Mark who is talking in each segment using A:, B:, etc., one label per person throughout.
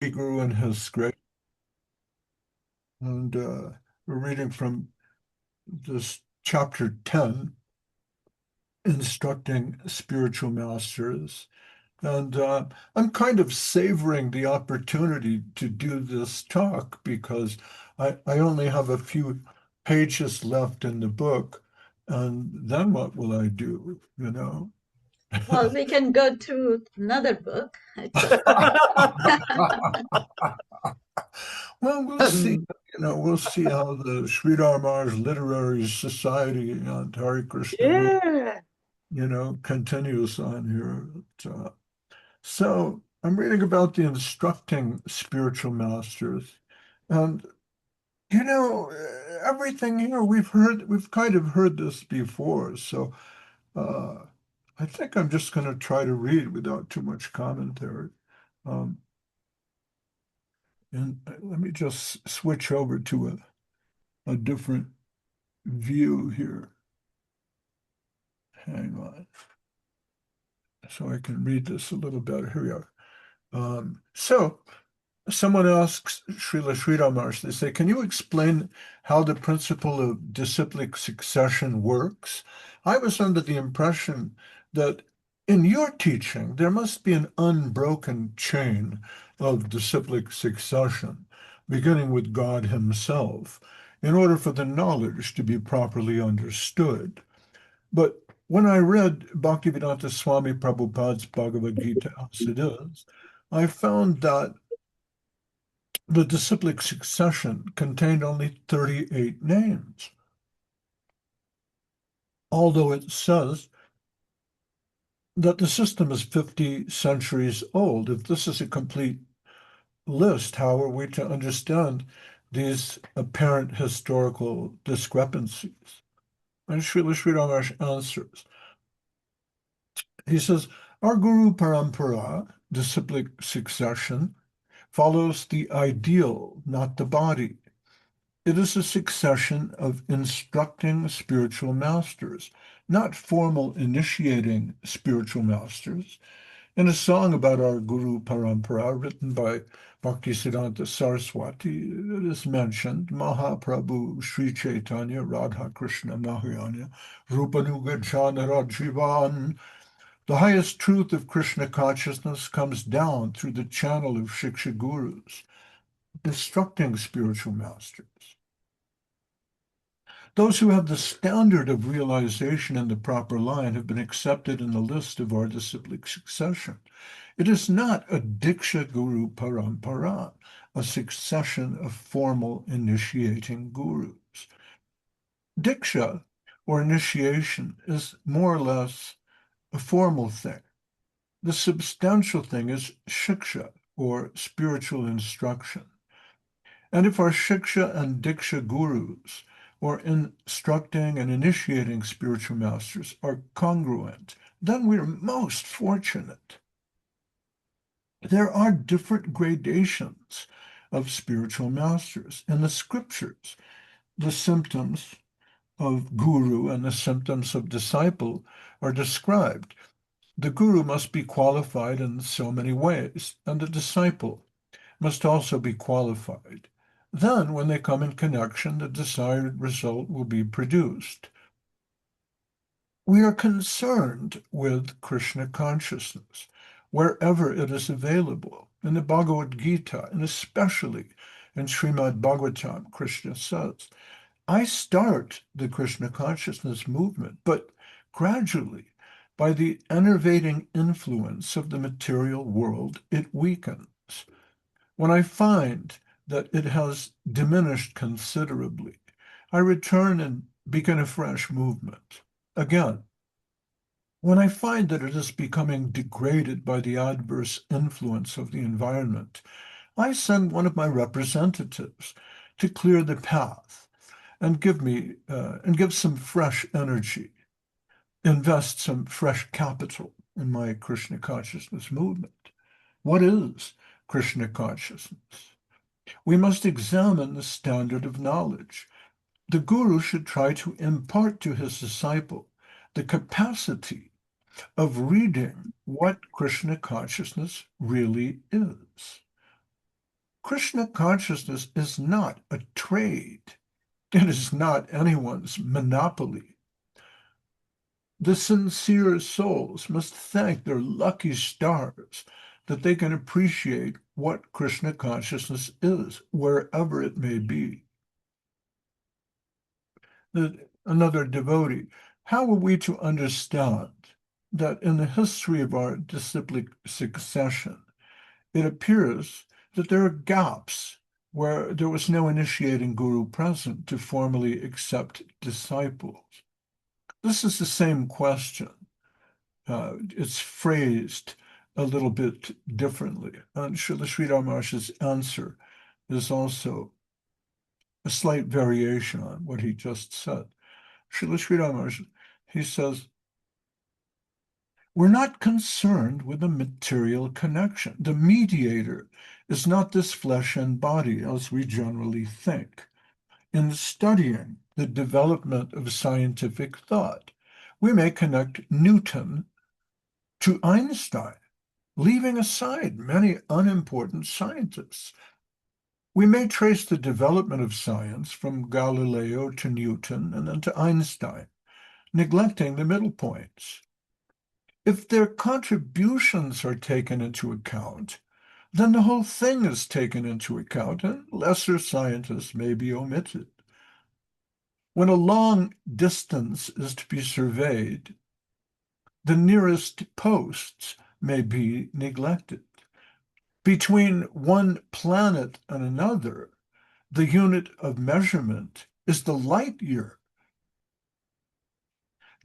A: Guru and his grace. And we're reading from this chapter 10, Instructing Spiritual Masters. And I'm kind of savoring the opportunity to do this talk because I only have a few pages left in the book. And then what will I do, you know?
B: Well, we can go to another book. It's
A: Well, we'll see. We'll see how the Sri Dharma's Literary Society and Hare Krishna movement,
C: Yeah.
A: continues on here. So I'm reading about the instructing spiritual masters, and everything here we've kind of heard this before. So uh, I think I'm just going to try to read without too much commentary. Um, and let me just switch over to a different view here. Hang on, so I can read this a little better. Here we are. So someone asks Srila Sridhar Maharaj, they say, can you explain how the principle of disciplic succession works? I was under the impression that in your teaching, there must be an unbroken chain of disciplic succession, beginning with God himself, in order for the knowledge to be properly understood. But when I read Bhaktivedanta Swami Prabhupada's Bhagavad Gita as it is, I found that the disciplic succession contained only 38 names, although it says that the system is 50 centuries old. If this is a complete list, how are we to understand these apparent historical discrepancies? And Srila Sri Ramash answers. He says, our Guru Parampara, disciplic succession, follows the ideal, not the body. It is a succession of instructing spiritual masters, not formal initiating spiritual masters. In a song about our Guru Parampara, written by Bhaktisiddhanta Saraswati, it is mentioned Mahaprabhu Sri Chaitanya Radha Krishna Mahayana Rupanuga Chanara Jivan. The highest truth of Krishna consciousness comes down through the channel of Shiksha Gurus, instructing spiritual masters. Those who have the standard of realization in the proper line have been accepted in the list of our disciplic succession. It is not a Diksha Guru Parampara, a succession of formal initiating gurus. Diksha, or initiation, is more or less a formal thing. The substantial thing is shiksha, or spiritual instruction. And if our shiksha and diksha gurus, or instructing and initiating spiritual masters, are congruent, then we're most fortunate. There are different gradations of spiritual masters. In the scriptures, the symptoms of guru and the symptoms of disciple are described. The guru must be qualified in so many ways, and the disciple must also be qualified. Then, when they come in connection, the desired result will be produced. We are concerned with Krishna consciousness wherever it is available. In the Bhagavad Gita, and especially in Srimad Bhagavatam, Krishna says, I start the Krishna consciousness movement, but gradually, by the enervating influence of the material world, it weakens. When I find that it has diminished considerably, I return and begin a fresh movement. Again, when I find that it is becoming degraded by the adverse influence of the environment, I send one of my representatives to clear the path and give some fresh energy, invest some fresh capital in my Krishna consciousness movement. What is Krishna consciousness? We must examine the standard of knowledge. The guru should try to impart to his disciple the capacity of reading what Krishna consciousness really is. Krishna consciousness is not a trade. It is not anyone's monopoly. The sincere souls must thank their lucky stars that they can appreciate what Krishna consciousness is, wherever it may be. Another devotee, how are we to understand that in the history of our disciplic succession, it appears that there are gaps where there was no initiating guru present to formally accept disciples? This is the same question. It's phrased a little bit differently. And Srila Sridhar Maharaj's answer is also a slight variation on what he just said. Srila Sridhar Maharaj, he says, we're not concerned with a material connection. The mediator is not this flesh and body, as we generally think. In studying the development of scientific thought, we may connect Newton to Einstein, leaving aside many unimportant scientists. We may trace the development of science from Galileo to Newton and then to Einstein, neglecting the middle points. If their contributions are taken into account, then the whole thing is taken into account and lesser scientists may be omitted. When a long distance is to be surveyed, the nearest posts may be neglected. Between one planet and another, the unit of measurement is the light year.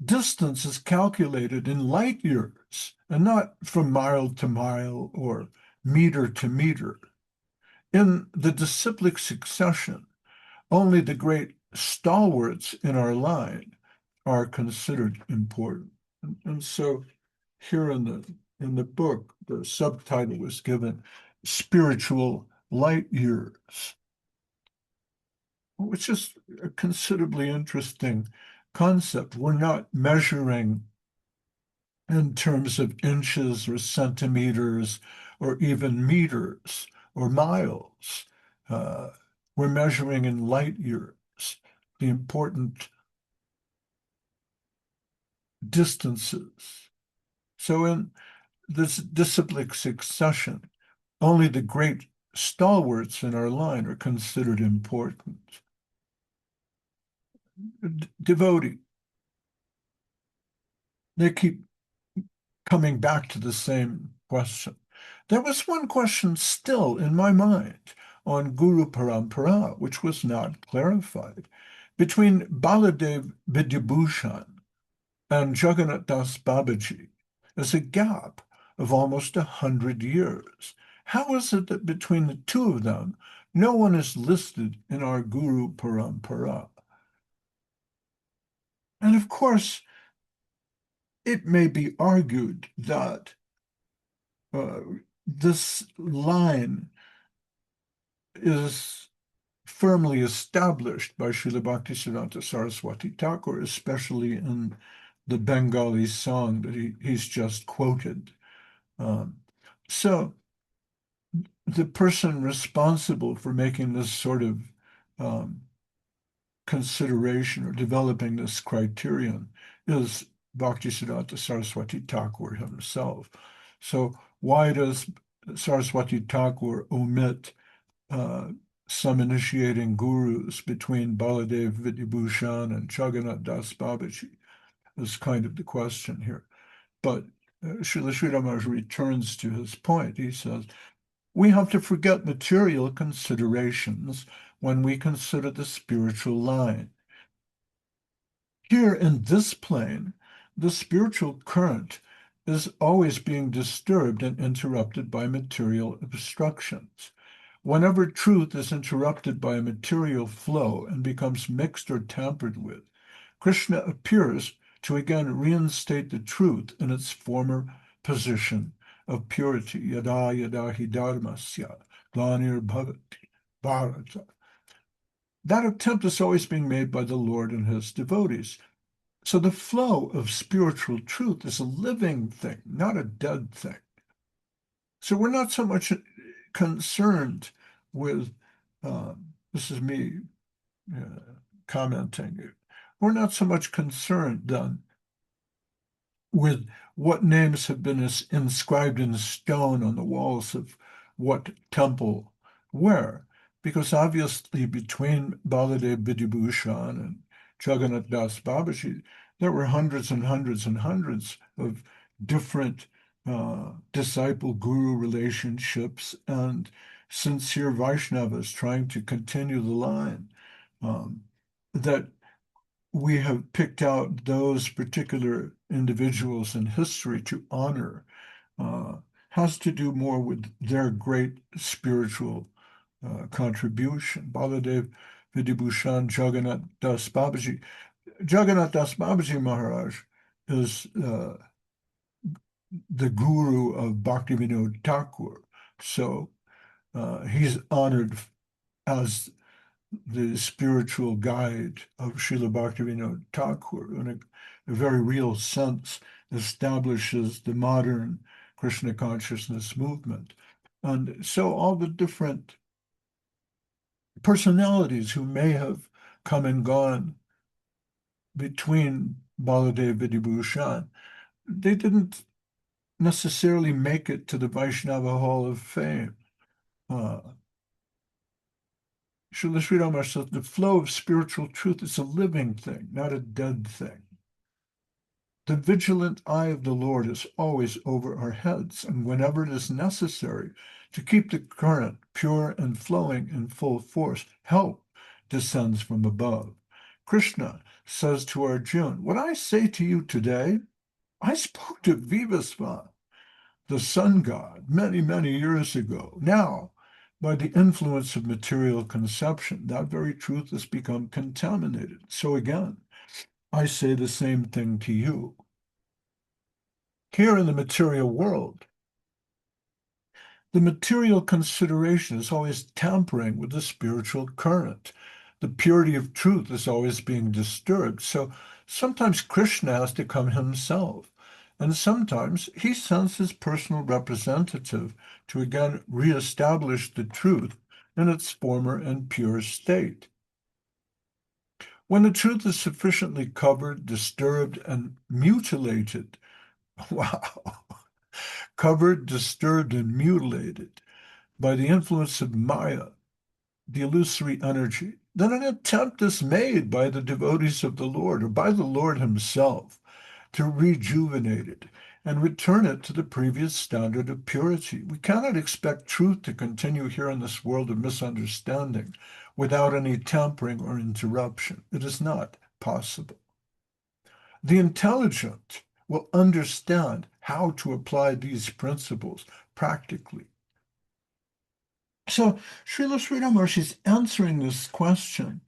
A: Distance is calculated in light years and not from mile to mile or meter to meter. In the disciplic succession, only the great stalwarts in our line are considered important. And so here in the book, the subtitle was given Spiritual Light Years, which is a considerably interesting concept. We're not measuring in terms of inches or centimeters or even meters or miles. We're measuring in light years, the important distances. So in this disciplic succession, only the great stalwarts in our line are considered important. Devotee, they keep coming back to the same question. There was one question still in my mind on Guru Parampara, which was not clarified. Between Baladev Vidyabhushan and Jagannath Das Babaji is a gap of almost 100 years. How is it that between the two of them, no one is listed in our Guru Parampara? And of course, it may be argued that this line is firmly established by Srila Bhaktisiddhanta Saraswati Thakur, especially in the Bengali song that he's just quoted. So the person responsible for making this sort of consideration or developing this criterion is Bhaktisiddhanta Saraswati Thakur himself. So why does Saraswati Thakur omit some initiating gurus between Baladev Vidyabhushan and Jagannath Das Babaji is kind of the question here. But Srila Sridhar Maharaj returns to his point. He says, we have to forget material considerations when we consider the spiritual line. Here in this plane, the spiritual current is always being disturbed and interrupted by material obstructions. Whenever truth is interrupted by a material flow and becomes mixed or tampered with, Krishna appears to again reinstate the truth in its former position of purity. Yada yada hi dharmasya glanir bhavati bharata. That attempt is always being made by the Lord and his devotees. So the flow of spiritual truth is a living thing, not a dead thing. So we're not so much concerned with, this is me commenting, we're not so much concerned then with what names have been inscribed in stone on the walls of what temple where, because obviously between Baladev Vidyabhushan and Jagannath Das Babaji, there were hundreds and hundreds and hundreds of different disciple-guru relationships and sincere Vaishnavas trying to continue the line. That we have picked out those particular individuals in history to honor has to do more with their great spiritual contribution. Baladev Vidyabhushan Jagannath Das Babaji. Jagannath Das Babaji Maharaj is the guru of Bhaktivinoda Thakur. So he's honored as the spiritual guide of Srila Bhaktivinoda Thakur, in a very real sense, establishes the modern Krishna consciousness movement. And so all the different personalities who may have come and gone between Baladev Vidyabhushan, they didn't necessarily make it to the Vaishnava Hall of Fame. Srila Sri Rama says the flow of spiritual truth is a living thing, not a dead thing. The vigilant eye of the Lord is always over our heads, and whenever it is necessary to keep the current pure and flowing in full force, help descends from above. Krishna says to Arjuna, what I say to you today, I spoke to Vivasva, the sun god, many, many years ago. Now, by the influence of material conception, that very truth has become contaminated. So again, I say the same thing to you. Here in the material world, the material consideration is always tampering with the spiritual current. The purity of truth is always being disturbed. So sometimes Krishna has to come himself. And sometimes he sends his personal representative to again reestablish the truth in its former and pure state. When the truth is sufficiently covered, disturbed, and mutilated, wow, covered, disturbed, and mutilated by the influence of Maya, the illusory energy, then an attempt is made by the devotees of the Lord or by the Lord himself to rejuvenate it and return it to the previous standard of purity. We cannot expect truth to continue here in this world of misunderstanding without any tampering or interruption. It is not possible. The intelligent will understand how to apply these principles practically. So Srila Sridhar Maharaj is answering this question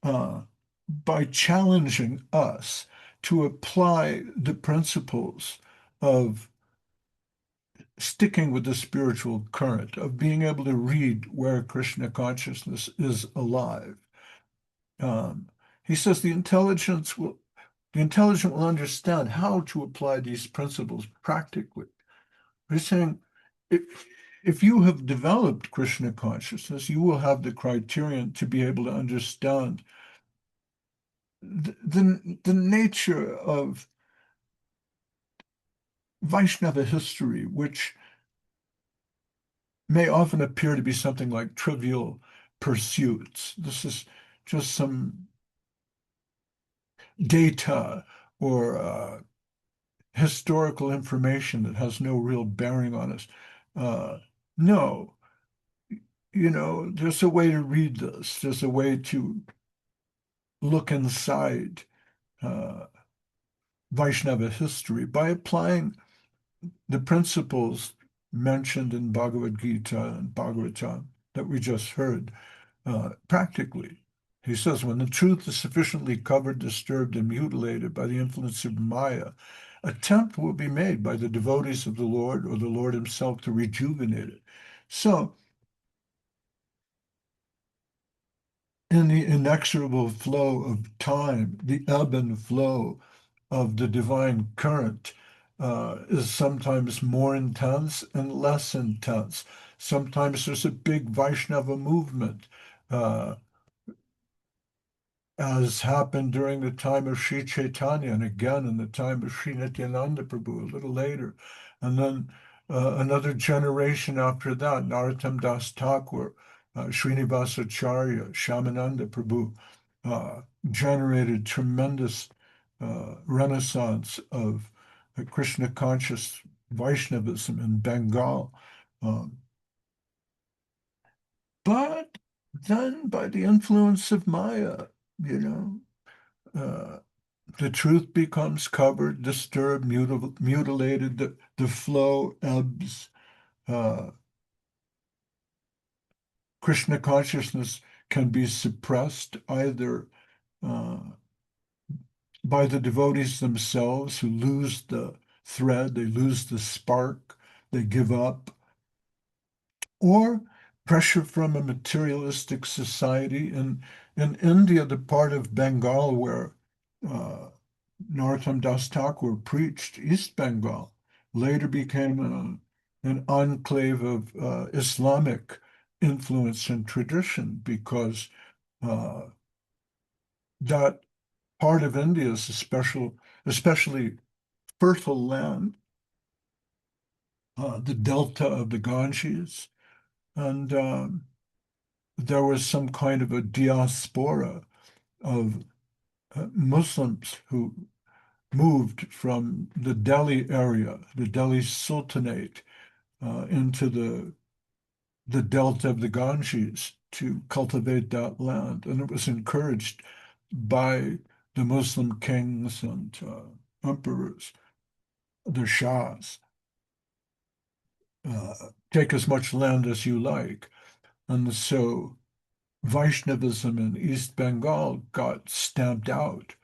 A: by challenging us to apply the principles of sticking with the spiritual current, of being able to read where Krishna consciousness is alive. He says the intelligent will understand how to apply these principles practically. He's saying if you have developed Krishna consciousness, you will have the criterion to be able to understand the nature of Vaishnava history, which may often appear to be something like trivial pursuits. This is just some data or historical information that has no real bearing on us. No, there's a way to read this. There's a way to look inside Vaishnava history by applying the principles mentioned in Bhagavad Gita and Bhagavatam that we just heard practically. He says, when the truth is sufficiently covered, disturbed, and mutilated by the influence of Maya, attempt will be made by the devotees of the Lord or the Lord himself to rejuvenate it. So, in the inexorable flow of time, the ebb and flow of the divine current is sometimes more intense and less intense. Sometimes there's a big Vaishnava movement, uh, as happened during the time of Sri Chaitanya and again in the time of Sri Nityananda Prabhu a little later. And then another generation after that, Narottam Das Thakur, Srinivasacharya, Shyamananda Prabhu, generated tremendous renaissance of Krishna conscious Vaishnavism in Bengal. Um, but then by the influence of Maya, you know, the truth becomes covered, disturbed, mutilated, the flow ebbs. Krishna consciousness can be suppressed either uh, by the devotees themselves who lose the thread, they lose the spark, they give up, or pressure from a materialistic society. In India, the part of Bengal where uh, Narottam Das Thakur preached, East Bengal, later became an enclave of Islamic influence and tradition because uh, that part of India is a especially fertile land, the delta of the Ganges, and there was some kind of a diaspora of Muslims who moved from the Delhi area, the Delhi Sultanate, into the delta of the Ganges to cultivate that land. And it was encouraged by the Muslim kings and emperors, the Shahs. Take as much land as you like. And so Vaishnavism in East Bengal got stamped out.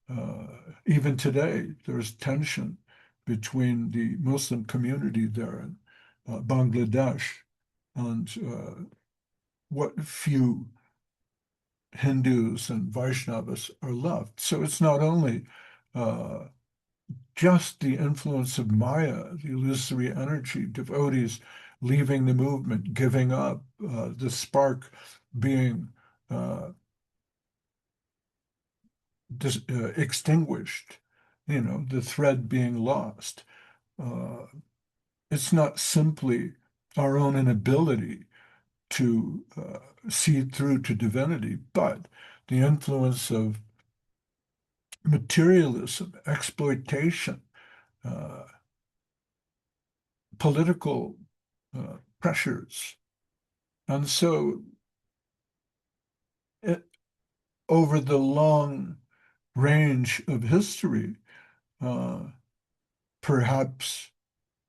A: Uh, Even today, there's tension between the Muslim community there in Bangladesh and what few Hindus and Vaishnavas are left. So it's not only uh, just the influence of Maya, the illusory energy, devotees leaving the movement, giving up, the spark being extinguished, the thread being lost. Uh, it's not simply our own inability to see through to divinity, but the influence of materialism, exploitation, uh, political pressures. And so it, over the long range of history, uh, perhaps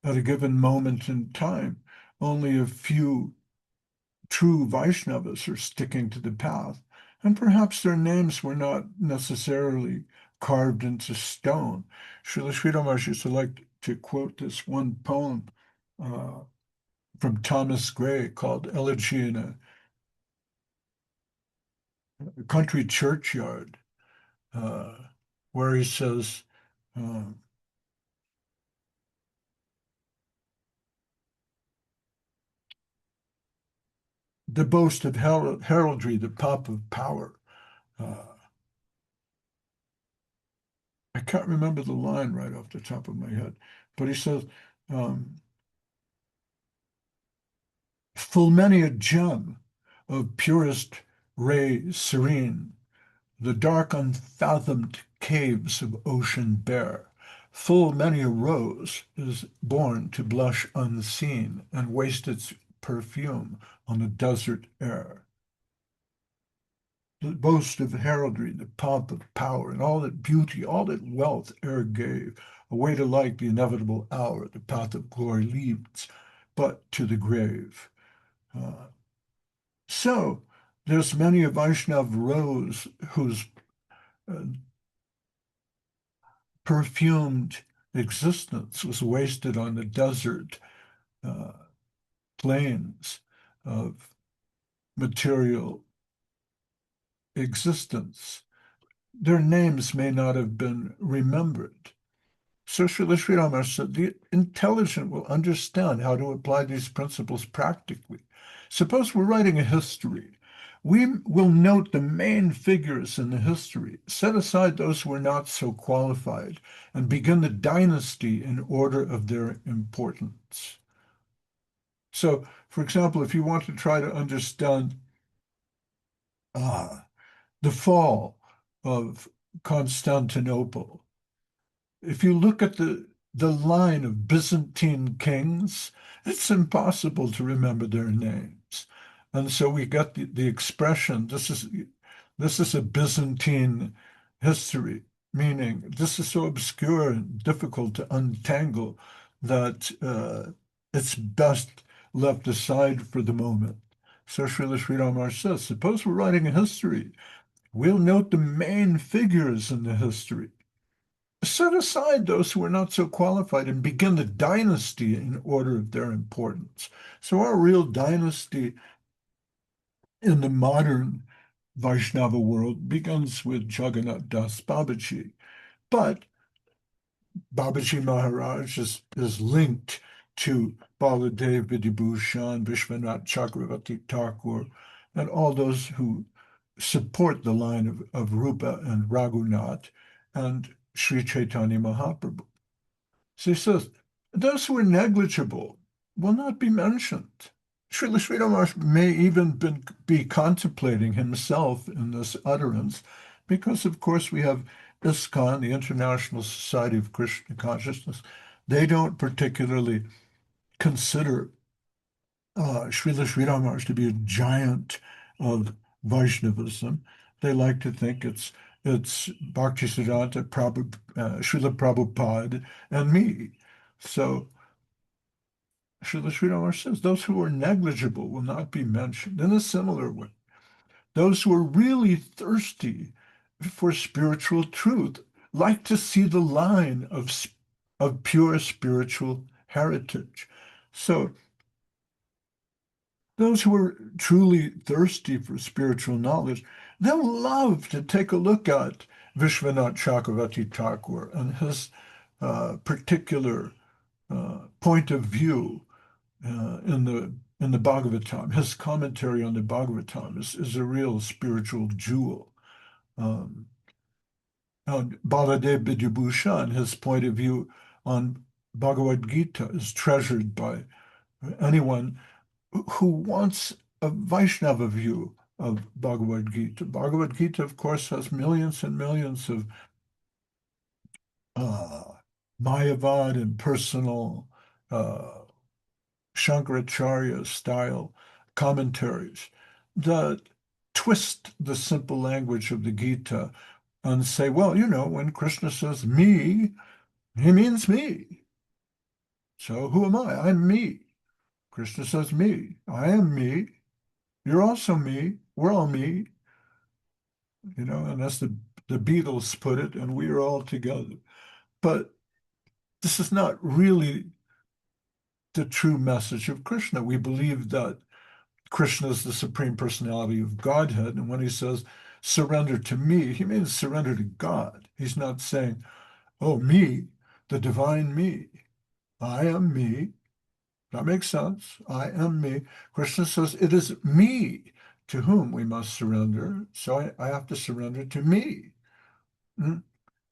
A: at a given moment in time, only a few true Vaishnavas are sticking to the path, and perhaps their names were not necessarily carved into stone. Srila Sri Ramakrishna used to like to quote this one poem uh, from Thomas Gray called Elegy in a Country Churchyard, uh, where he says, uh, the boast of heraldry, the pomp of power. Uh, I can't remember the line right off the top of my head, but he says, um, full many a gem of purest ray serene, the dark unfathomed caves of ocean bare. Full many a rose is born to blush unseen and waste its perfume on the desert air. The boast of heraldry, the pomp of power, and all that beauty, all that wealth e'er gave, a way to like the inevitable hour, the path of glory leads but to the grave. Uh, so there's many a Vaishnav rose whose uh, perfumed existence was wasted on the desert uh, plains of material existence. Their names may not have been remembered. So Srila Sri Rama said, the intelligent will understand how to apply these principles practically. Suppose we're writing a history. We will note the main figures in the history, set aside those who are not so qualified, and begin the dynasty in order of their importance. So, for example, if you want to try to understand uh, the fall of Constantinople, if you look at the line of Byzantine kings, it's impossible to remember their names. And so we got the expression, this is a Byzantine history, meaning this is so obscure and difficult to untangle that it's best left aside for the moment. So Srila Sri Ramar says, suppose we're writing a history. We'll note the main figures in the history, set aside those who are not so qualified, and begin the dynasty in order of their importance. So our real dynasty in the modern Vaishnava world begins with Jagannath Das Babaji. But Babaji Maharaj is linked to Baladev Vidibhushan, Vishwanath Chakravarti Thakur, and all those who support the line of Rupa and Raghunath and Sri Chaitanya Mahaprabhu. So he says, those who are negligible will not be mentioned. Srila Sri Ramakrishna may even be contemplating himself in this utterance, because, of course, we have ISKCON, the International Society of Krishna Consciousness. They don't particularly consider Srila Sri Ramakrishna to be a giant of Vaishnavism. They like to think it's Bhaktisiddhanta, Srila Prabhupada, and me. So Srila Sri Ramakrishna says those who are negligible will not be mentioned. In a similar way, those who are really thirsty for spiritual truth like to see the line of pure spiritual heritage. So those who are truly thirsty for spiritual knowledge, they'll love to take a look at Vishwanath Chakravarti Thakur and his particular point of view in the Bhagavatam. His commentary on the Bhagavatam is a real spiritual jewel. Baladev Vidyabhushan, his point of view on Bhagavad Gita is treasured by anyone who wants a Vaishnava view of Bhagavad Gita. Bhagavad Gita, of course, has millions and millions of Mayavad and personal Shankaracharya style commentaries that twist the simple language of the Gita and say, well, when Krishna says me, he means me. So who am I? I'm me. Krishna says me. I am me. You're also me. We're all me. And that's the Beatles put it, and we are all together. But this is not really the true message of Krishna. We believe that Krishna is the Supreme Personality of Godhead, and when he says surrender to me, he means surrender to God. He's not saying, oh, me, the divine me. I am me. That makes sense. I am me. Krishna says it is me to whom we must surrender. So I have to surrender to me.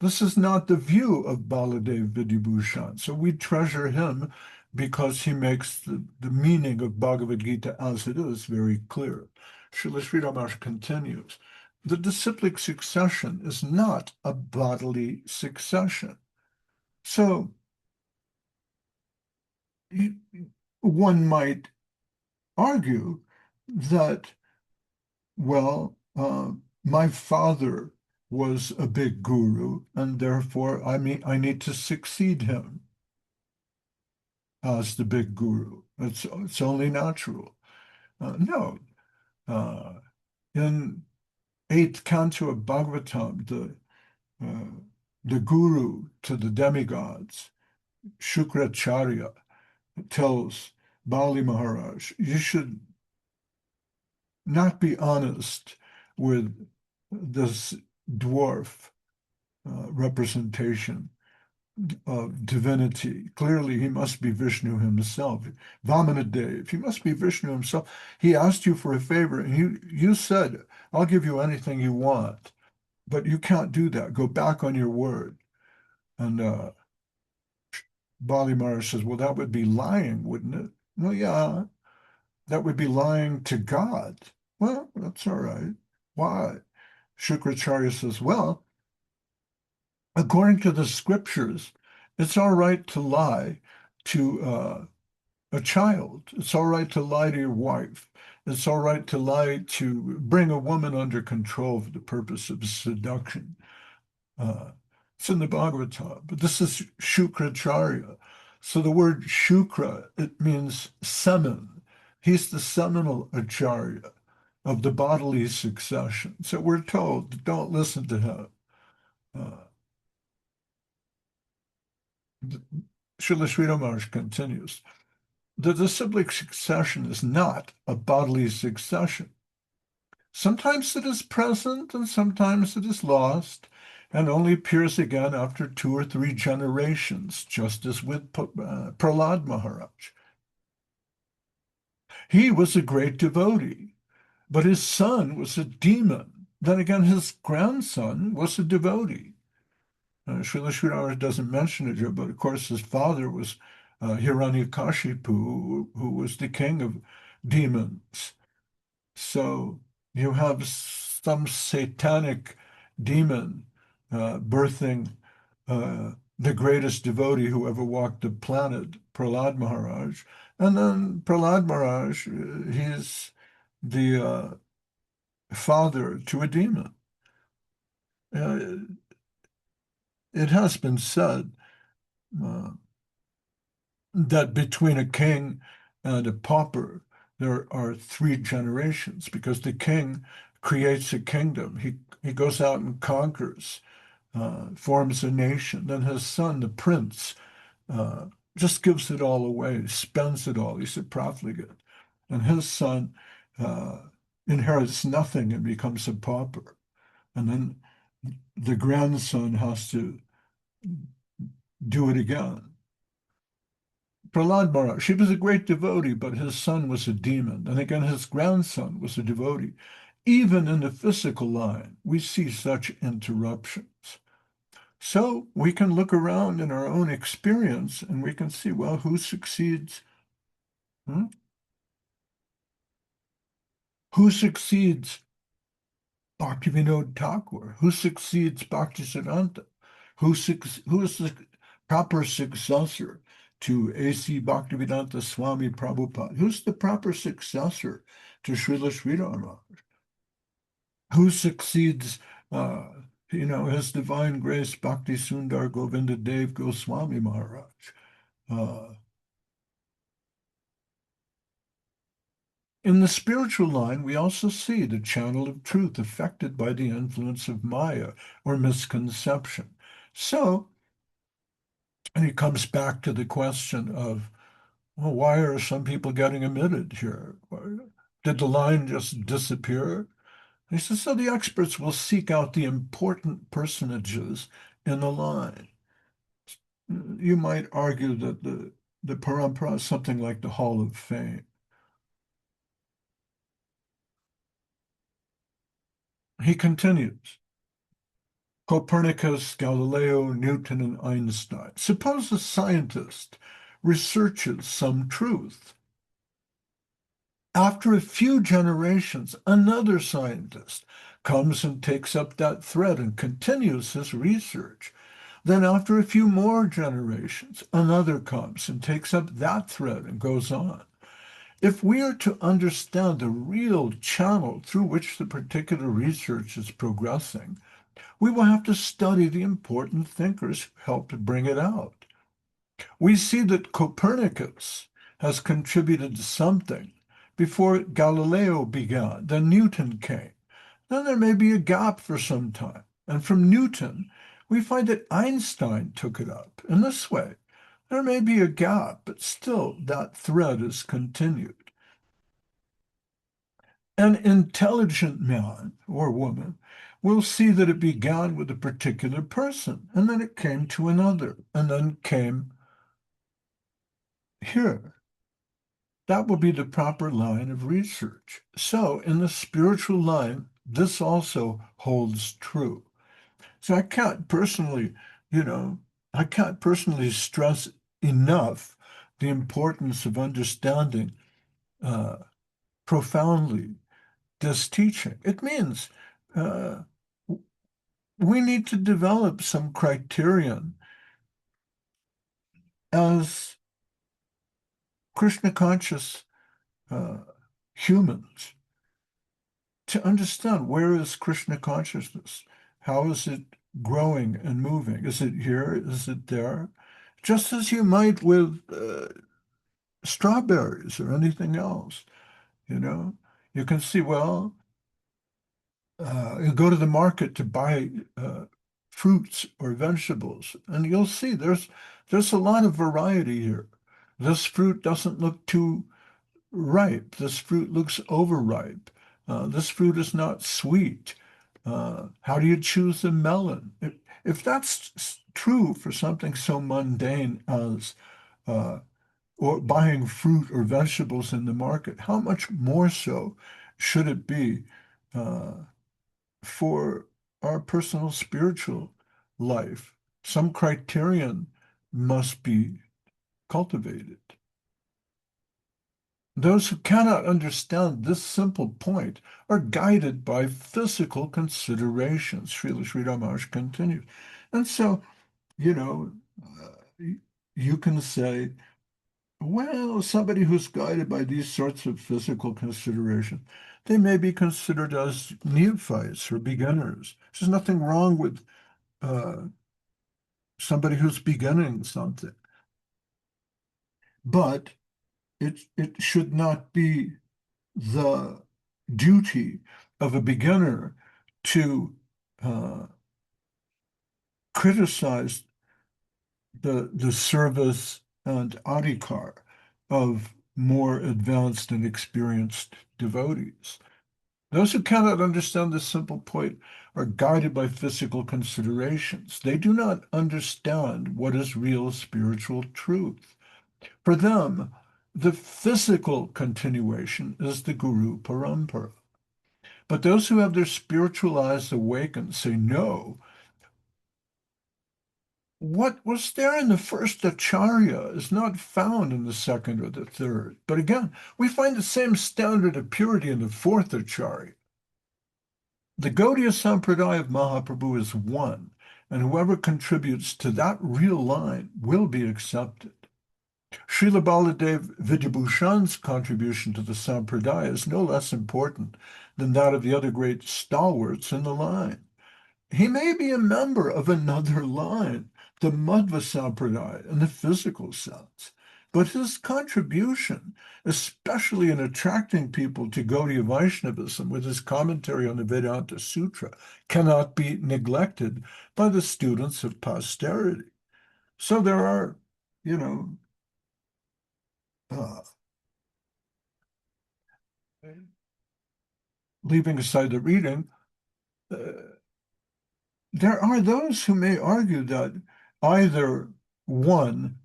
A: This is not the view of Baladev Vidyabhushan. So we treasure him because he makes the meaning of Bhagavad Gita as it is very clear. Srila Sri Ramakrishna continues, the disciplic succession is not a bodily succession. So one might argue that, well, my father was a big guru, and therefore I need to succeed him as the big guru. It's only natural. No. In 8th canto of Bhagavatam, the guru to the demigods, Shukracharya, tells Bali Maharaj, you should not be honest with this dwarf representation of divinity. Clearly, he must be Vishnu himself. Vamanadev, he must be Vishnu himself. He asked you for a favor, and you said, I'll give you anything you want, but you can't do that. Go back on your word. And Bali Maharaj says, well, that would be lying, wouldn't it? Well, yeah, that would be lying to God. Well, that's all right. Why? Shukracharya says, well, according to the scriptures, it's all right to lie to a child. It's all right to lie to your wife. It's all right to lie to bring a woman under control for the purpose of seduction. Uh, it's in the Bhagavatam, but this is Shukracharya. So the word Shukra, it means semen. He's the seminal acharya of the bodily succession. So we're told, don't listen to him. Uh, Srila Sridhar Maharaj continues, the disciplic succession is not a bodily succession. Sometimes it is present and sometimes it is lost and only appears again after 2 or 3 generations, just as with Prahlad Maharaj. He was a great devotee, but his son was a demon. Then again, his grandson was a devotee. Srila Sridhar doesn't mention it here, but of course his father was Hiranyakashipu, who was the king of demons. So you have some satanic demon birthing the greatest devotee who ever walked the planet, Prahlad Maharaj. And then Prahlad Maharaj, he's the father to a demon. Uh, it has been said uh, that between a king and a pauper, there are 3 generations because the king creates a kingdom. He goes out and conquers, forms a nation. Then his son, the prince, uh, just gives it all away, spends it all. He's a profligate. And his son uh, inherits nothing and becomes a pauper. And then the grandson has to do it again. Prahlad Maharaj, she was a great devotee, but his son was a demon. And again, his grandson was a devotee. Even in the physical line, we see such interruptions. So we can look around in our own experience and we can see, well, who succeeds? Hmm? Who succeeds Bhaktivinoda Thakur? Who succeeds Bhaktisiddhanta? Who is the proper successor to A.C. Bhaktivedanta Swami Prabhupada? Who's the proper successor to Srila Sridhar Maharaj? Who succeeds, His Divine Grace Bhakti Sundar Govinda Dev Goswami Maharaj? Uh, In the spiritual line, we also see the channel of truth affected by the influence of Maya or misconception. So, and it comes back to the question of, well, why are some people getting admitted here? Did the line just disappear? He says, so the experts will seek out the important personages in the line. You might argue that the parampara is something like the Hall of Fame. He continues. Copernicus, Galileo, Newton, and Einstein. Suppose a scientist researches some truth. After a few generations, another scientist comes and takes up that thread and continues his research. Then after a few more generations, another comes and takes up that thread and goes on. If we are to understand the real channel through which the particular research is progressing, we will have to study the important thinkers who helped bring it out. We see that Copernicus has contributed something before Galileo began. Then Newton came. Then there may be a gap for some time. And from Newton, we find that Einstein took it up. In this way, there may be a gap, but still that thread is continued. An intelligent man or woman will see that it began with a particular person, and then it came to another, and then came here. That will be the proper line of research. So in the spiritual line, this also holds true. So you know, I can't personally stress enough the importance of understanding uh, profoundly this teaching. It means uh, we need to develop some criterion as Krishna conscious uh, humans to understand where is Krishna consciousness? How is it growing and moving? Is it here? Is it there? Just as you might with strawberries or anything else, you know, you can see, well, you go to the market to buy fruits or vegetables, and you'll see there's a lot of variety here. This fruit doesn't look too ripe. This fruit looks overripe. This fruit is not sweet. How do you choose a melon? If that's true for something so mundane as uh, or buying fruit or vegetables in the market, how much more so should it be uh, for our personal spiritual life? Some criterion must be cultivated. Those who cannot understand this simple point are guided by physical considerations, Srila Sri Ramanuj continues. And so, you know, you can say, well, somebody who's guided by these sorts of physical considerations, they may be considered as neophytes or beginners. There's nothing wrong with uh, somebody who's beginning something, but it should not be the duty of a beginner to uh, criticize the service and adhikar of more advanced and experienced devotees. Those who cannot understand this simple point are guided by physical considerations. They do not understand what is real spiritual truth. For them, the physical continuation is the Guru Parampara. But those who have their spiritual eyes awakened say, no, what was there in the first acharya is not found in the second or the third. But again, we find the same standard of purity in the fourth acharya. The Gaudiya Sampradaya of Mahaprabhu is one, and whoever contributes to that real line will be accepted. Srila Baladev Vidyabhushan's contribution to the Sampradaya is no less important than that of the other great stalwarts in the line. He may be a member of another line, the Madhva Sampradaya in the physical sense, but his contribution, especially in attracting people to Gaudiya Vaishnavism with his commentary on the Vedanta Sutra, cannot be neglected by the students of posterity. So there are, you know, uh, leaving aside the reading, uh, there are those who may argue that either one,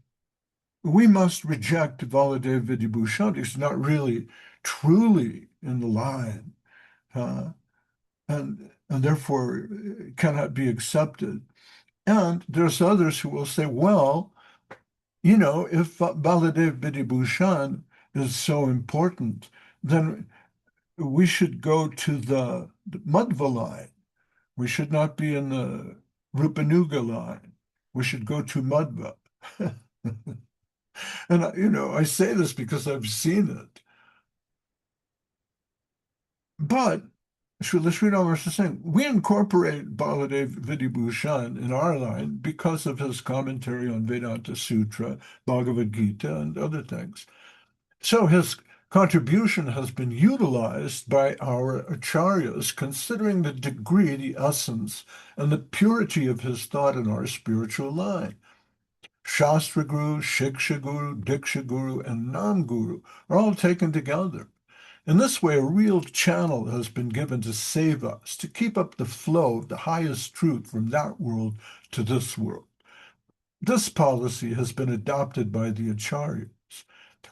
A: we must reject Baladev Vidyabhushan. He's not really truly in the line, and therefore cannot be accepted. And there's others who will say, well, you know, if Baladev Vidyabhushan is so important, then we should go to the Madhva line. We should not be in the Rupanuga line. We should go to Madhva. And, you know, I say this because I've seen it. But Srila Sridhar is saying, we incorporate Baladev Vidyabhushan in our line because of his commentary on Vedanta Sutra, Bhagavad Gita, and other things. So his contribution has been utilized by our acharyas, considering the degree, the essence, and the purity of his thought in our spiritual line. Shastra Guru, Shiksha Guru, Diksha Guru, and Nam Guru are all taken together. In this way, a real channel has been given to save us, to keep up the flow of the highest truth from that world to this world. This policy has been adopted by the acharyas.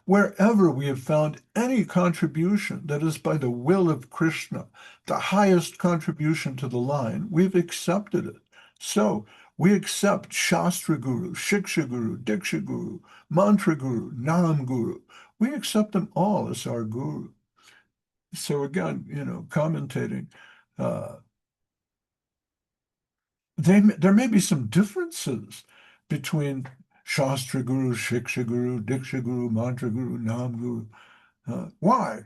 A: Wherever we have found any contribution that is by the will of Krishna, the highest contribution to the line, we've accepted it. So we accept Shastra Guru, Shiksha Guru, Diksha Guru, Mantra Guru, Nam Guru. We accept them all as our Guru. So again, commentating, uh, there may be some differences between Shastra Guru, Shiksha Guru, Diksha Guru, Mantra Guru, Nam Guru. Why?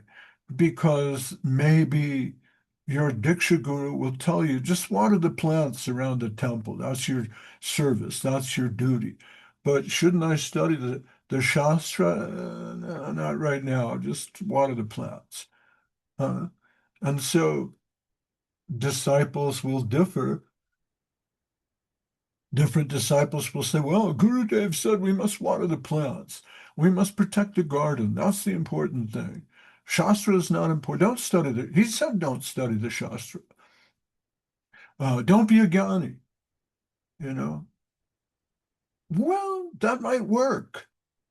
A: Because maybe your Diksha Guru will tell you, just water the plants around the temple. That's your service. That's your duty. But shouldn't I study the Shastra? No, not right now. Just water the plants. And so disciples will differ. Different disciples will say, well, Gurudev said we must water the plants. We must protect the garden. That's the important thing. Shastra is not important. Don't study the, he said don't study the Shastra. Don't be a Jnani, you know. Well, that might work.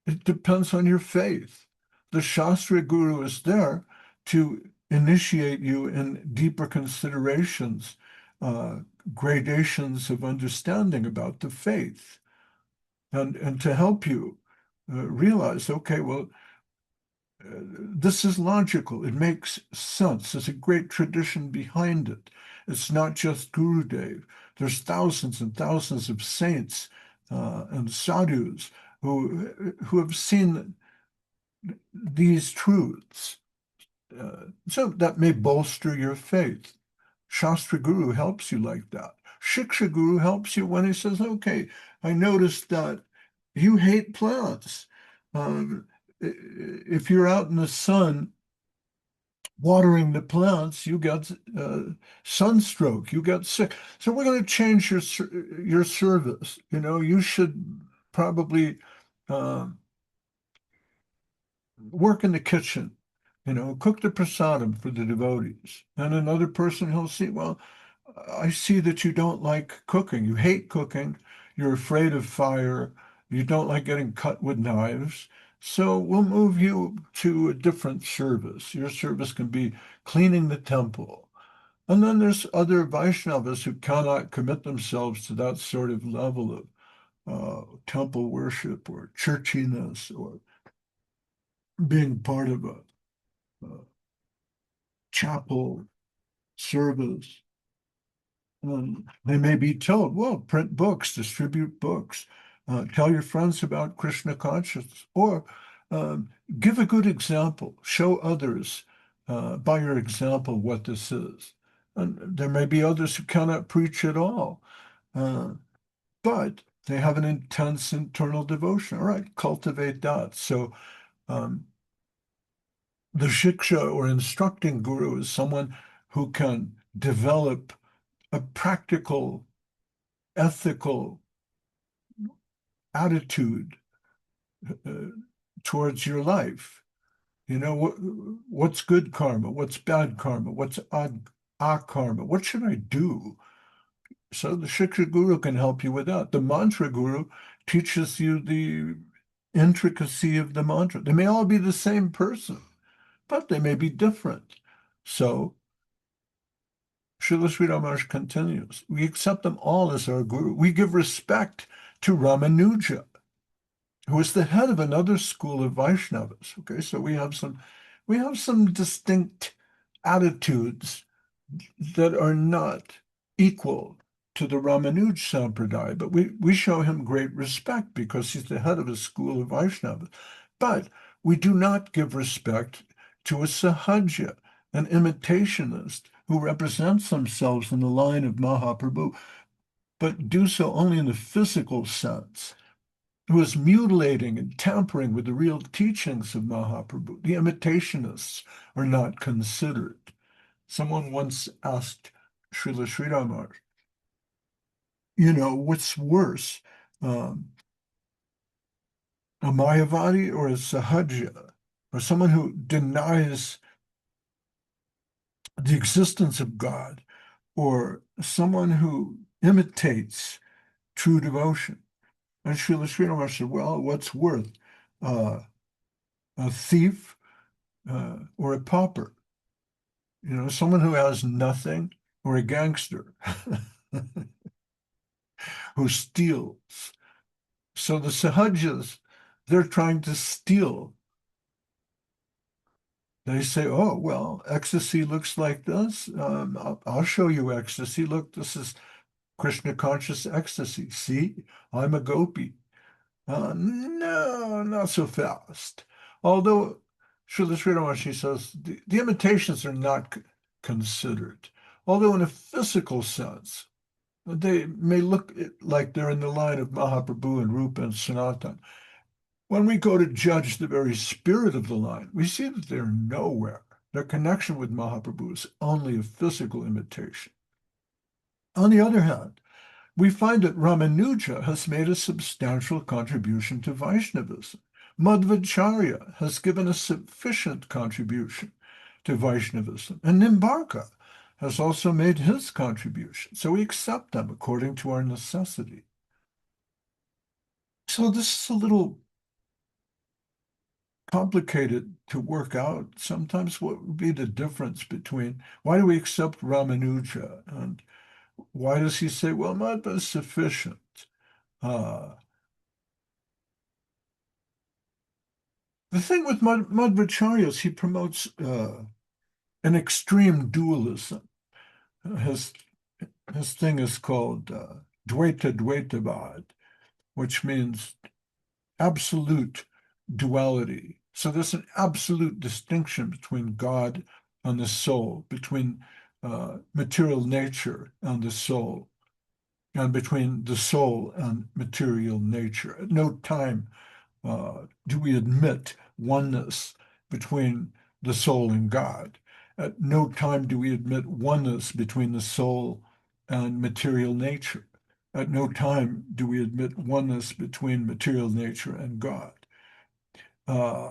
A: It depends on your faith. The Shastra Guru is there to initiate you in deeper considerations, uh, gradations of understanding about the faith, and to help you realize, okay, well, this is logical. It makes sense. There's a great tradition behind it. It's not just Gurudev. There's thousands and thousands of saints and sadhus who have seen these truths. So that may bolster your faith. Shastra Guru helps you like that. Shiksha Guru helps you when he says, okay, I noticed that you hate plants. If you're out in the sun watering the plants, you get sunstroke, you get sick. So we're going to change your service. You should probably uh, work in the kitchen, cook the prasadam for the devotees. And another person he'll see, well, I see that you don't like cooking. You hate cooking. You're afraid of fire. You don't like getting cut with knives. So we'll move you to a different service. Your service can be cleaning the temple. And then there's other Vaishnavas who cannot commit themselves to that sort of level of temple worship or churchiness or being part of a chapel service. They may be told, well, print books, distribute books, tell your friends about Krishna consciousness, or give a good example, show others by your example what this is. And there may be others who cannot preach at all, uh, but they have an intense internal devotion. All right, cultivate that. So um, the shiksha or instructing guru is someone who can develop a practical, ethical attitude uh, towards your life. What's good karma? What's bad karma? What's karma? What should I do? So the Shiksha Guru can help you with that. The Mantra Guru teaches you the intricacy of the mantra. They may all be the same person, but they may be different. So Srila Sri Ramanuja continues, we accept them all as our Guru. We give respect to Ramanuja, who is the head of another school of Vaishnavas. Okay, so we have some distinct attitudes that are not equal to the Ramanuj Sampradaya, but we show him great respect because he's the head of a school of Vaishnavas. But we do not give respect to a Sahaja, an imitationist who represents themselves in the line of Mahaprabhu, but do so only in the physical sense, who is mutilating and tampering with the real teachings of Mahaprabhu. The imitationists are not considered. Someone once asked Srila Sridhar, what's worse, a Mayavadi or a Sahaja, or someone who denies the existence of God, or someone who imitates true devotion. And Srila Srinivas said, well, what's worth uh, a thief or a pauper? Someone who has nothing, or a gangster who steals. So the Sahajas, they're trying to steal. They say, oh, well, ecstasy looks like this. I'll show you ecstasy. Look, this is Krishna conscious ecstasy. See, I'm a gopi. No, not so fast. Although Srila Sridhar says the imitations are not considered. Although in a physical sense, they may look like they're in the line of Mahaprabhu and Rupa and Sanatan. When we go to judge the very spirit of the line, we see that they're nowhere. Their connection with Mahaprabhu is only a physical imitation. On the other hand, we find that Ramanuja has made a substantial contribution to Vaishnavism. Madhvacharya has given a sufficient contribution to Vaishnavism, and Nimbarka has also made his contribution. So we accept them according to our necessity. So this is a little complicated to work out. Sometimes what would be the difference between why do we accept Ramanuja and why does he say, well, Madhva is sufficient? Uh, the thing with Madhvacharya is he promotes an extreme dualism. His, his thing is called Dvaita Dvaitavad, which means absolute duality. So there's an absolute distinction between God and the soul, between material nature and the soul, and between the soul and material nature. At no time do we admit oneness between the soul and God. At no time do we admit oneness between the soul and material nature. At no time do we admit oneness between material nature and God. Uh,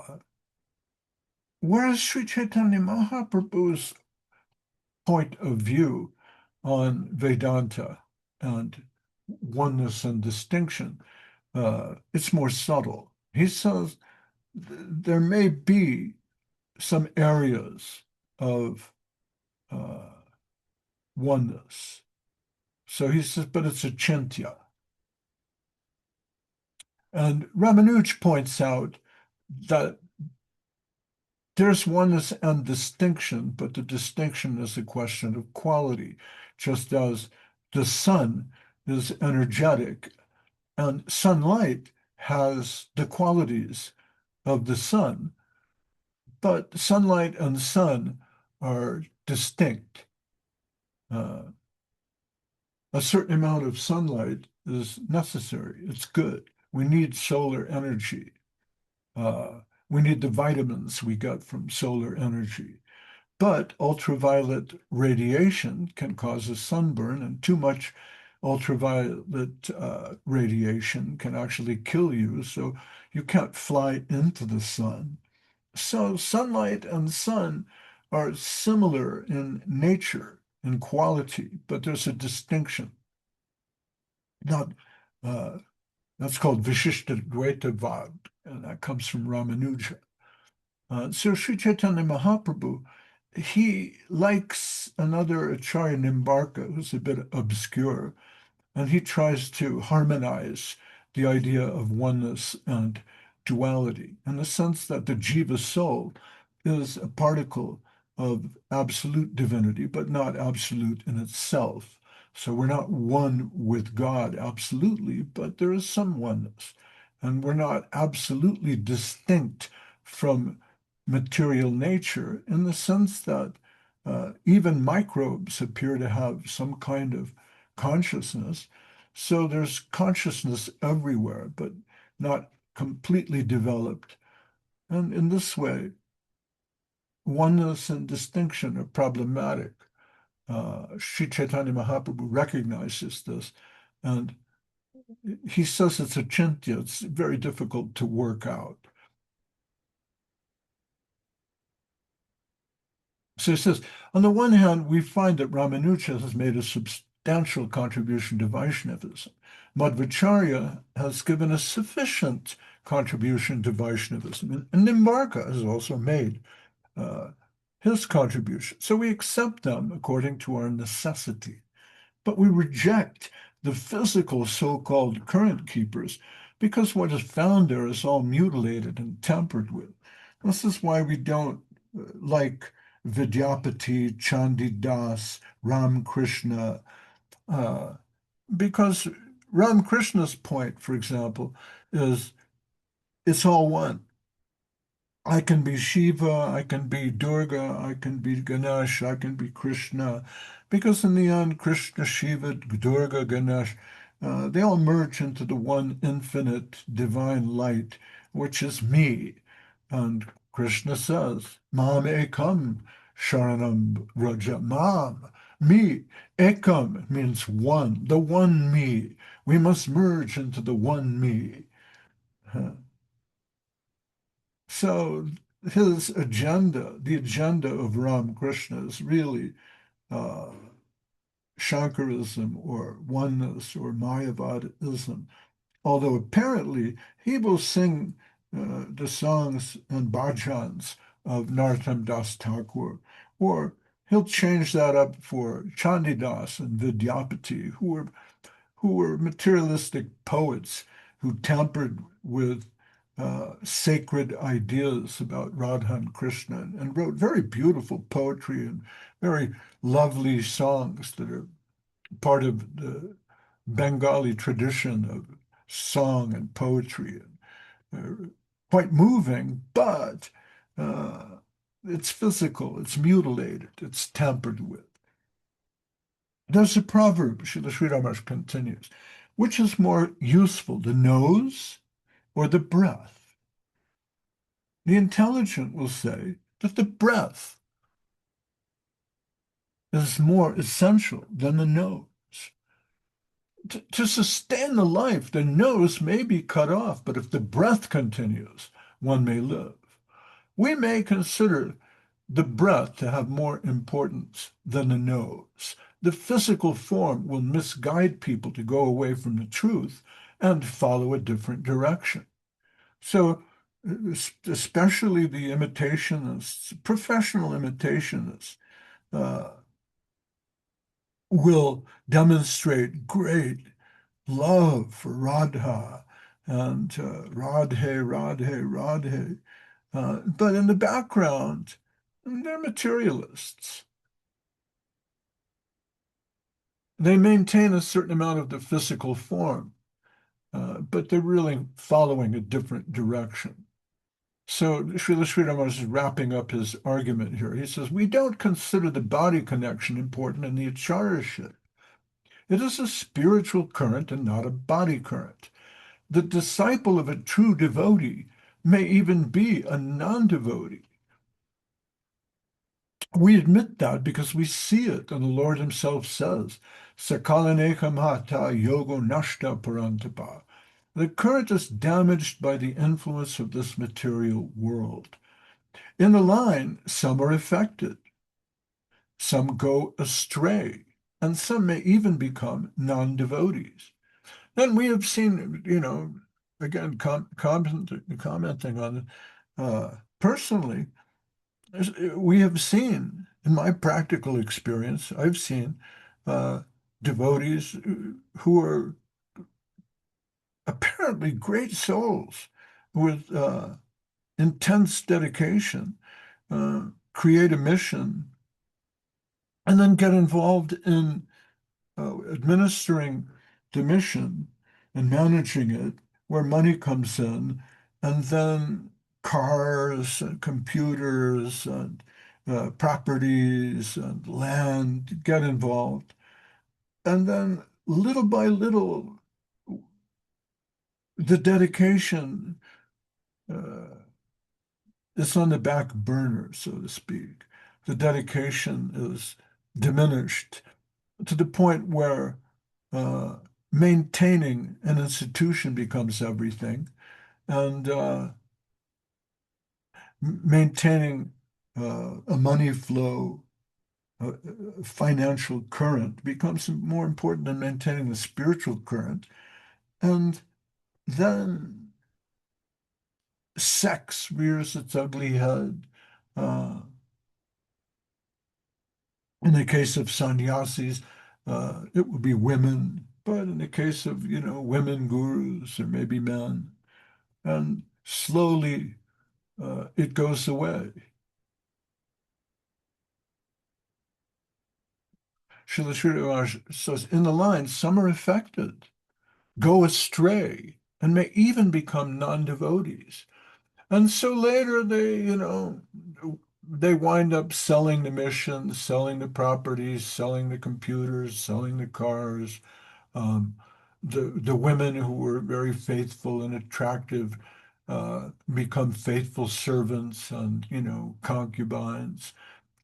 A: whereas Sri Chaitanya Mahaprabhu's point of view on Vedanta and oneness and distinction, it's more subtle. He says there may be some areas of uh, oneness. So he says, but it's a chintya. And Ramanuj points out that there's oneness and distinction, but the distinction is a question of quality, just as the sun is energetic and sunlight has the qualities of the sun, but sunlight and sun are distinct. Uh, a certain amount of sunlight is necessary. It's good. We need solar energy. We need the vitamins we get from solar energy. But ultraviolet radiation can cause a sunburn, and too much ultraviolet radiation can actually kill you. So you can't fly into the sun. So sunlight and sun are similar in nature, in quality, but there's a distinction. Not That's called Vishishta Dvaitavad, and that comes from Ramanuja. So Sri Chaitanya Mahaprabhu, he likes another Acharya Nimbarka, who's a bit obscure, and he tries to harmonize the idea of oneness and duality in the sense that the jiva soul is a particle of absolute divinity, but not absolute in itself. So we're not one with God absolutely, but there is some oneness. And we're not absolutely distinct from material nature in the sense that even microbes appear to have some kind of consciousness. So there's consciousness everywhere, but not completely developed. And in this way, oneness and distinction are problematic. Sri Chaitanya Mahaprabhu recognizes this, and he says it's a chintya. It's very difficult to work out. So he says, on the one hand, we find that Ramanuja has made a substantial contribution to Vaishnavism. Madhvacharya has given a sufficient contribution to Vaishnavism, and Nimbarka has also made uh, his contribution. So we accept them according to our necessity, but we reject the physical so-called current keepers because what is found there is all mutilated and tampered with. This is why we don't like Vidyapati, Chandidas, Ram Krishna, uh, because Ram Krishna's point, for example, is it's all one. I can be Shiva, I can be Durga, I can be Ganesh, I can be Krishna, because in the end, Krishna, Shiva, Durga, Ganesh, they all merge into the one infinite divine light, which is me. And Krishna says, Mam ekam sharanam raja. Mam, me. Ekam means one, the one me. We must merge into the one me. So his agenda, the agenda of Ramakrishna is really uh, Shankarism or oneness or Mayavadism, although apparently he will sing the songs and bhajans of Narottam Das Thakur, or he'll change that up for Chandidas and Vidyapati, who were materialistic poets who tampered with sacred ideas about Radha and Krishna and wrote very beautiful poetry and very lovely songs that are part of the Bengali tradition of song and poetry and quite moving, but uh, it's physical, it's mutilated, it's tampered with. There's a proverb, Srila Sri Ramakrishna continues, which is more useful, the nose or the breath? The intelligent will say that the breath is more essential than the nose. To sustain the life, the nose may be cut off, but if the breath continues, one may live. We may consider the breath to have more importance than the nose. The physical form will misguide people to go away from the truth and follow a different direction. So, especially the imitationists, professional imitationists, uh, will demonstrate great love for Radha and Radhe, Radhe, Radhe. But in the background, they're materialists. They maintain a certain amount of the physical form, but they're really following a different direction. So Srila Sri Ramakrishna is wrapping up his argument here. He says, we don't consider the body connection important in the acharyaship. It is a spiritual current and not a body current. The disciple of a true devotee may even be a non-devotee. We admit that because we see it, and the Lord himself says, Sakalanekam hata yogo nashta parantapa. The current is damaged by the influence of this material world. In the line, some are affected, some go astray, and some may even become non-devotees. Then we have seen, again, commenting on it, personally, we have seen, in my practical experience, I've seen uh, devotees who are apparently great souls with intense dedication, create a mission, and then get involved in administering the mission and managing it, where money comes in, and then cars and computers and properties and land get involved. And then little by little, the dedication is on the back burner, so to speak. The dedication is diminished to the point where uh, maintaining an institution becomes everything, and maintaining a money flow, a financial current becomes more important than maintaining the spiritual current. And then sex rears its ugly head. Uh, in the case of sannyasis, it would be women, but in the case of, women gurus, there may be men. And slowly it goes away. Srila Sridhar says, in the line, some are affected, go astray, and may even become non-devotees. And so later they wind up selling the mission, selling the properties, selling the computers, selling the cars. Um, the women who were very faithful and attractive become faithful servants and, concubines.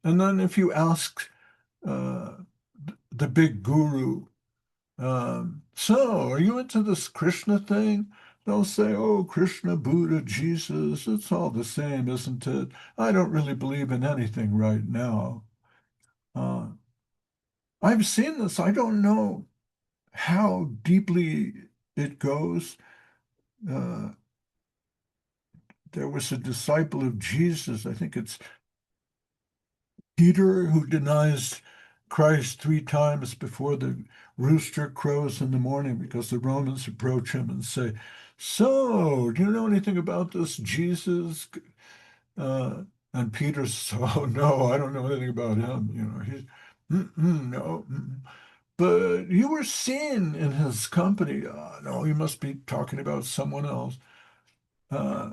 A: And then if you ask uh, the big guru, so are you into this Krishna thing? They'll say, oh, Krishna, Buddha, Jesus, it's all the same, isn't it? I don't really believe in anything right now. Uh, I've seen this. I don't know how deeply it goes. Uh, there was a disciple of Jesus, I think it's Peter, who denies Christ 3 times before the rooster crows in the morning because the Romans approach him and say, so, do you know anything about this Jesus? Uh, and Peter says, oh, no, I don't know anything about him. He's, no. But you were seen in his company. No, you must be talking about someone else. Uh,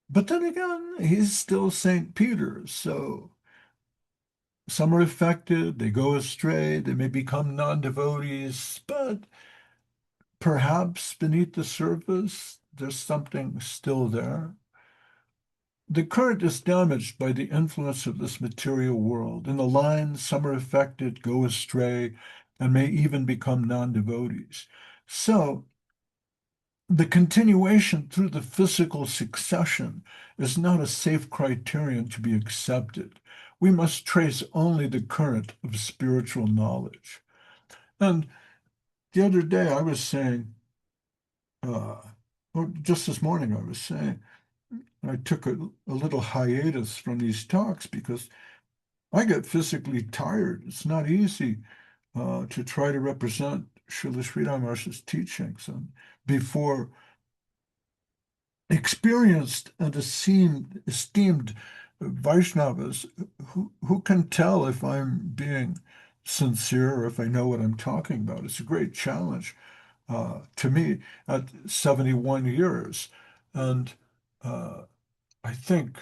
A: but then again, he's still St. Peter. So some are affected, they go astray, they may become non-devotees, but perhaps beneath the surface, there's something still there. The current is damaged by the influence of this material world. In the line, some are affected, go astray, and may even become non-devotees. So the continuation through the physical succession is not a safe criterion to be accepted. We must trace only the current of spiritual knowledge. And the other day I was saying, uh, or just this morning I was saying, I took a little hiatus from these talks because I get physically tired. It's not easy to try to represent Srila Sri Maharaj's teachings and before experienced and esteemed Vaishnavas who can tell if I'm being sincere or if I know what I'm talking about. It's a great challenge to me at 71 years. And uh, I think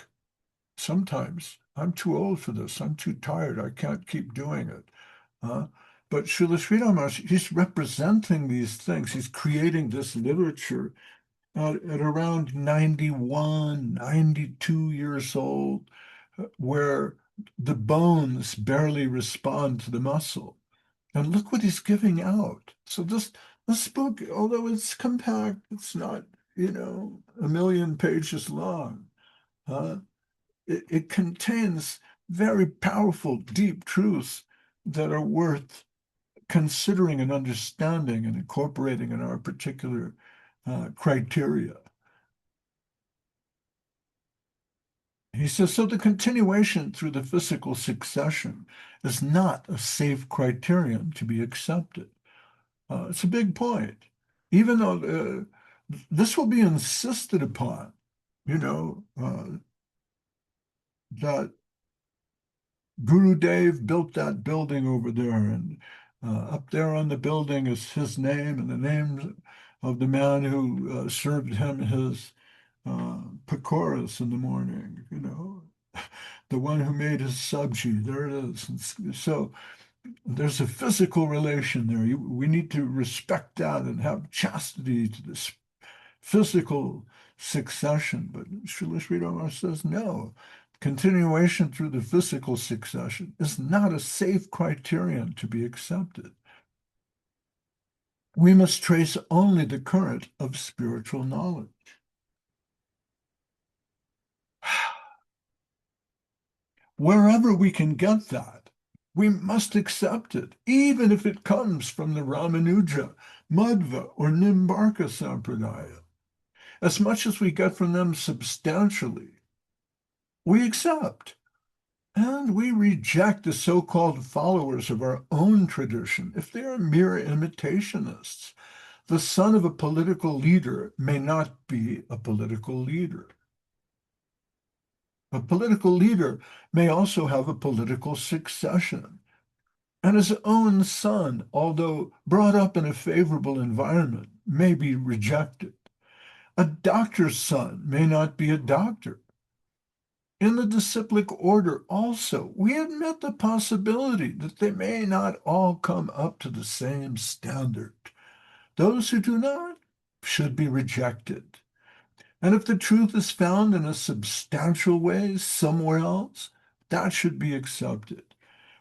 A: sometimes I'm too old for this. I'm too tired. I can't keep doing it. Uh, but Srila Sri Maharaj, he's representing these things. He's creating this literature at around 91, 92 years old, where the bones barely respond to the muscle. And look what he's giving out. So this book, although it's compact, it's not, 1 million pages long. Uh, it contains very powerful, deep truths that are worth considering and understanding and incorporating in our particular criteria. He says, so the continuation through the physical succession is not a safe criterion to be accepted. It's a big point. Even though this will be insisted upon, that Guru Dev built that building over there, and up there on the building is his name and the names of the man who served him his pakoras in the morning, the one who made his sabji. There it is. And so there's a physical relation there. We need to respect that and have chastity to this physical succession. But Srila Sri Rama says no. Continuation through the physical succession is not a safe criterion to be accepted. We must trace only the current of spiritual knowledge. Wherever we can get that, we must accept it, even if it comes from the Ramanuja, Madhva, or Nimbarka Sampradaya. As much as we get from them substantially, we accept. And we reject the so-called followers of our own tradition if they are mere imitationists. The son of a political leader may not be a political leader. A political leader may also have a political succession. And his own son, although brought up in a favorable environment, may be rejected. A doctor's son may not be a doctor. In the disciplic order also, we admit the possibility that they may not all come up to the same standard. Those who do not should be rejected. And if the truth is found in a substantial way somewhere else, that should be accepted.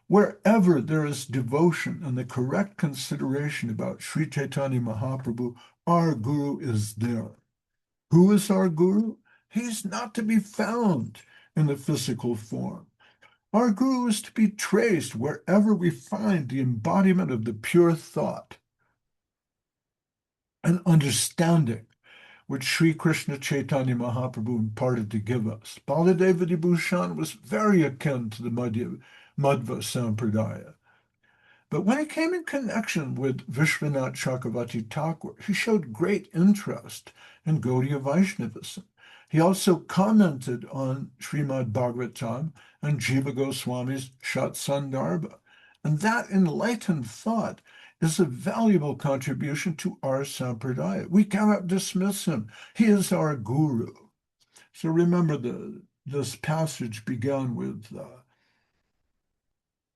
A: Wherever there is devotion and the correct consideration about Sri Chaitanya Mahaprabhu, our Guru is there. Who is our Guru? He's not to be found in the physical form. Our Guru is to be traced wherever we find the embodiment of the pure thought and understanding which Sri Krishna Chaitanya Mahaprabhu imparted to give us. Baladeva Vibhushan was very akin to the Madhva Sampradaya. But when it came in connection with Vishwanath Chakravarti Thakur, he showed great interest in Gaudiya Vaishnavism. He also commented on Srimad Bhagavatam and Jiva Goswami's Shat Sandarbha. And that enlightened thought is a valuable contribution to our Sampradaya. We cannot dismiss him. He is our Guru. So remember, this passage began with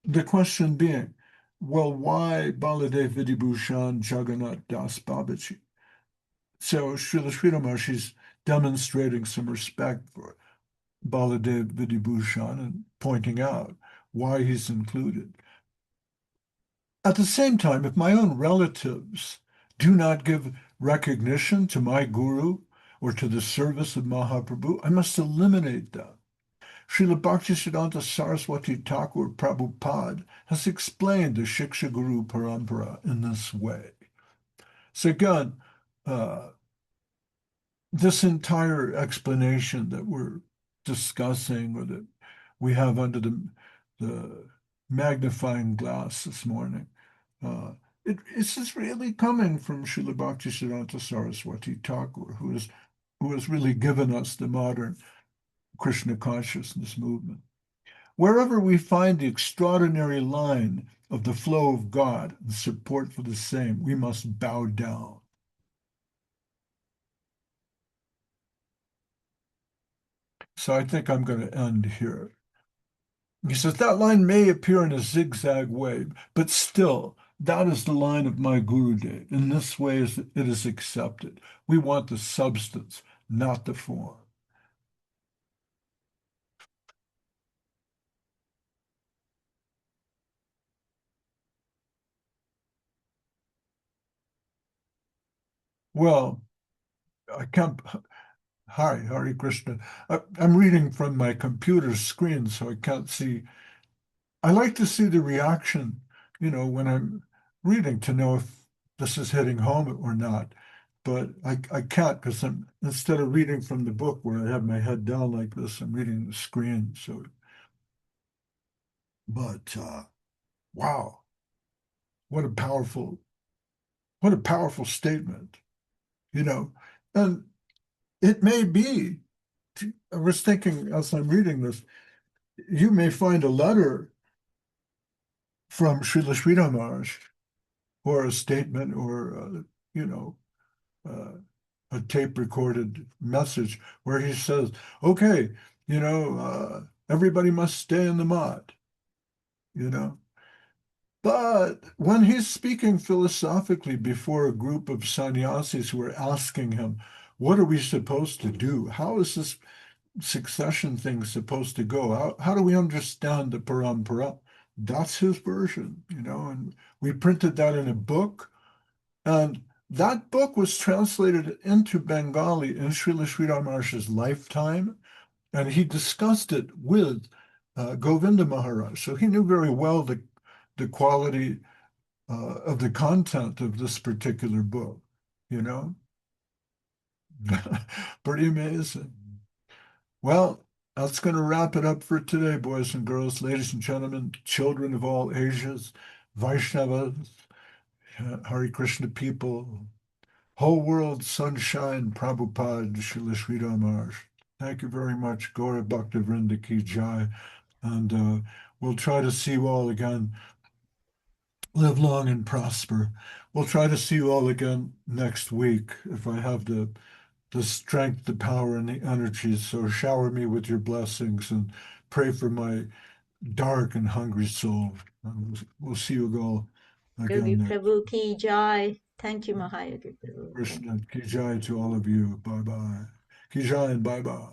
A: the question being, well, why Baladev Vidibhushan Jagannath Das Babaji? So Srila Sridhar Maharaj is demonstrating some respect for Baladev Vidibhushan and pointing out why he's included. At the same time, if my own relatives do not give recognition to my Guru or to the service of Mahaprabhu, I must eliminate them. Srila Bhaktisiddhanta Saraswati Thakur Prabhupada has explained the Shiksha Guru Parampara in this way. So again, this entire explanation that we're discussing or that we have under the magnifying glass this morning, it's just really coming from Srila Bhaktisiddhanta Saraswati Thakur, who has really given us the modern Krishna consciousness movement. Wherever we find the extraordinary line of the flow of God and support for the same, we must bow down. So I think I'm going to end here. He says, that line may appear in a zigzag way, but still, that is the line of my Guru Dev. In this way, it is accepted. We want the substance, not the form. Well, I can't. Hi, Hare Krishna. I'm reading from my computer screen, so I can't see. I like to see the reaction, when I'm reading to know if this is hitting home or not. But I can't because instead of reading from the book where I have my head down like this, I'm reading the screen. So, but wow, what a powerful, what a powerful statement, and it may be. I was thinking as I'm reading this, you may find a letter from Srila Sridhar Maharaj or a statement or, uh, a tape recorded message where he says, okay, everybody must stay in the mud, you know. But when he's speaking philosophically before a group of sannyasis who are asking him, what are we supposed to do? How is this succession thing supposed to go? How do we understand the parampara? That's his version, and we printed that in a book. And that book was translated into Bengali in Srila Sridhar Maharaj's lifetime. And he discussed it with Govinda Maharaj. So he knew very well the quality of the content of this particular book, you know? Pretty amazing. Well, that's going to wrap it up for today, boys and girls, ladies and gentlemen, children of all ages, Vaishnavas, Hare Krishna people, whole world sunshine, Prabhupada, Srila Sri Maharaj. Thank you very much, Gaura Bhakta Vrinda Ki Jai. And we'll try to see you all again. Live long and prosper. We'll try to see you all again next week if I have the strength, the power, and the energy. So shower me with your blessings and pray for my dark and hungry soul. And we'll see you all
B: Yogi
A: again next.
B: Prabhu ki jai. Thank you, Mahayogi Prabhu. Thank
A: Krishna, Ki Jai to all of you. Bye bye. Ki Jai and bye bye.